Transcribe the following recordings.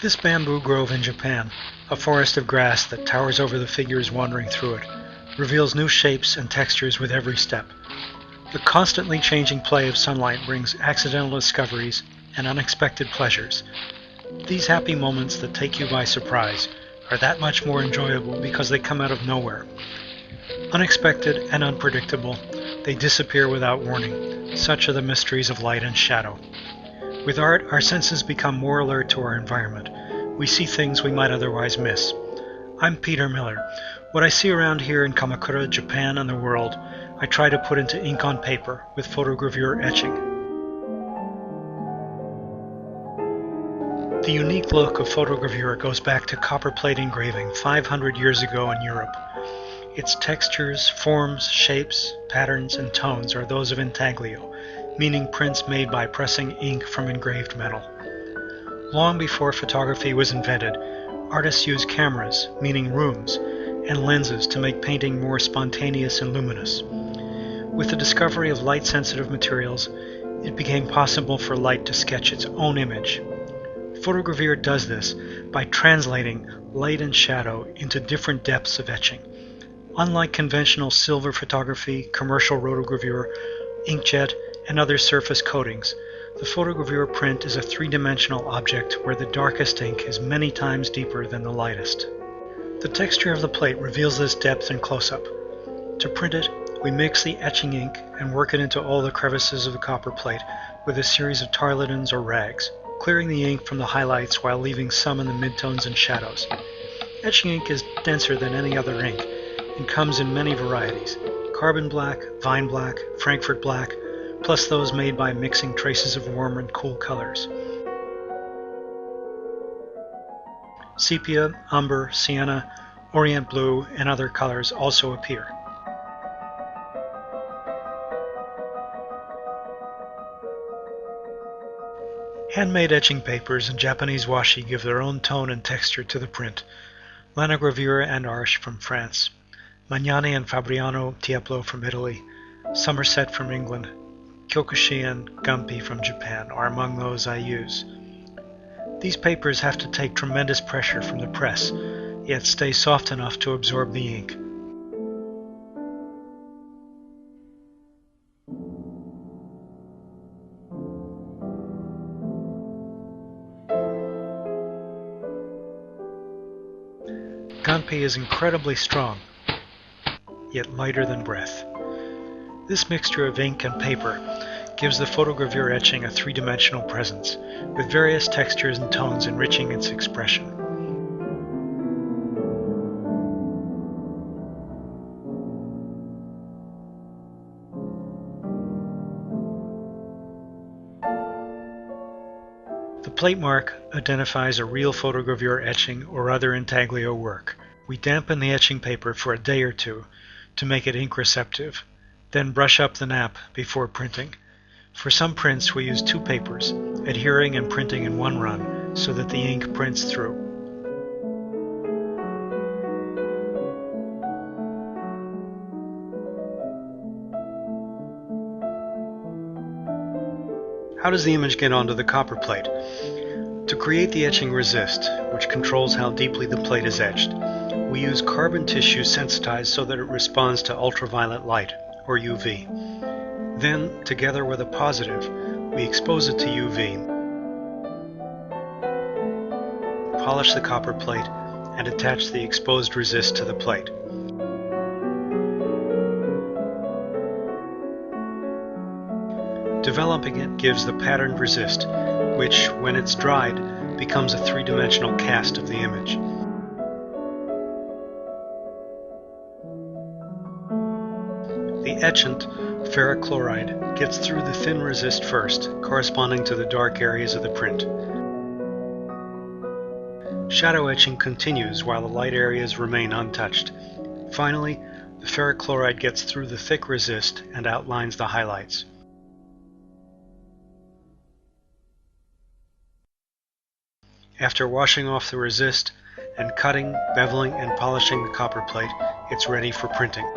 This bamboo grove in Japan, a forest of grass that towers over the figures wandering through it, reveals new shapes and textures with every step. The constantly changing play of sunlight brings accidental discoveries and unexpected pleasures. These happy moments that take you by surprise are that much more enjoyable because they come out of nowhere. Unexpected and unpredictable, they disappear without warning. Such are the mysteries of light and shadow. With art, our senses become more alert to our environment. We see things we might otherwise miss. I'm Peter Miller. What I see around here in Kamakura, Japan, and the world, I try to put into ink on paper with photogravure etching. The unique look of photogravure goes back to copperplate engraving 500 years ago in Europe. Its textures, forms, shapes, patterns, and tones are those of intaglio, meaning prints made by pressing ink from engraved metal. Long before photography was invented, artists used cameras, meaning rooms, and lenses to make painting more spontaneous and luminous. With the discovery of light-sensitive materials, it became possible for light to sketch its own image. Photogravure does this by translating light and shadow into different depths of etching. Unlike conventional silver photography, commercial rotogravure, inkjet, and other surface coatings, the photogravure print is a three-dimensional object where the darkest ink is many times deeper than the lightest. The texture of the plate reveals this depth in close-up. To print it, we mix the etching ink and work it into all the crevices of the copper plate with a series of tarlatans or rags, clearing the ink from the highlights while leaving some in the midtones and shadows. Etching ink is denser than any other ink and comes in many varieties: carbon black, vine black, Frankfurt black, plus those made by mixing traces of warm and cool colors. Sepia, umber, sienna, orient blue, and other colors also appear. Handmade etching papers and Japanese washi give their own tone and texture to the print. Lanogravure and Arches from France, Magnani and Fabriano Tiepolo from Italy, Somerset from England, Kyokushi and Gampi from Japan are among those I use. These papers have to take tremendous pressure from the press, yet stay soft enough to absorb the ink. Gampi is incredibly strong, yet lighter than breath. This mixture of ink and paper gives the photogravure etching a three-dimensional presence, with various textures and tones enriching its expression. The plate mark identifies a real photogravure etching or other intaglio work. We dampen the etching paper for a day or two to make it ink receptive, then brush up the nap before printing. For some prints we use two papers, adhering and printing in one run so that the ink prints through. How does the image get onto the copper plate? To create the etching resist, which controls how deeply the plate is etched, we use carbon tissue sensitized so that it responds to ultraviolet light, or UV. Then, together with a positive, we expose it to UV, polish the copper plate, and attach the exposed resist to the plate. Developing it gives the patterned resist, which, when it's dried, becomes a three-dimensional cast of the image. The etchant, ferric chloride, gets through the thin resist first, corresponding to the dark areas of the print. Shadow etching continues while the light areas remain untouched. Finally, the ferric chloride gets through the thick resist and outlines the highlights. After washing off the resist and cutting, beveling, and polishing the copper plate, it's ready for printing.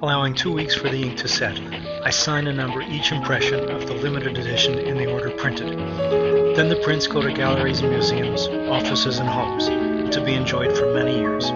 allowing 2 weeks for the ink to set. I sign and number each impression of the limited edition in the order printed. Then the prints go to galleries and museums, offices and homes, to be enjoyed for many years.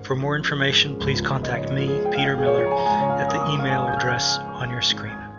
For more information, please contact me, Peter Miller, at the email address on your screen.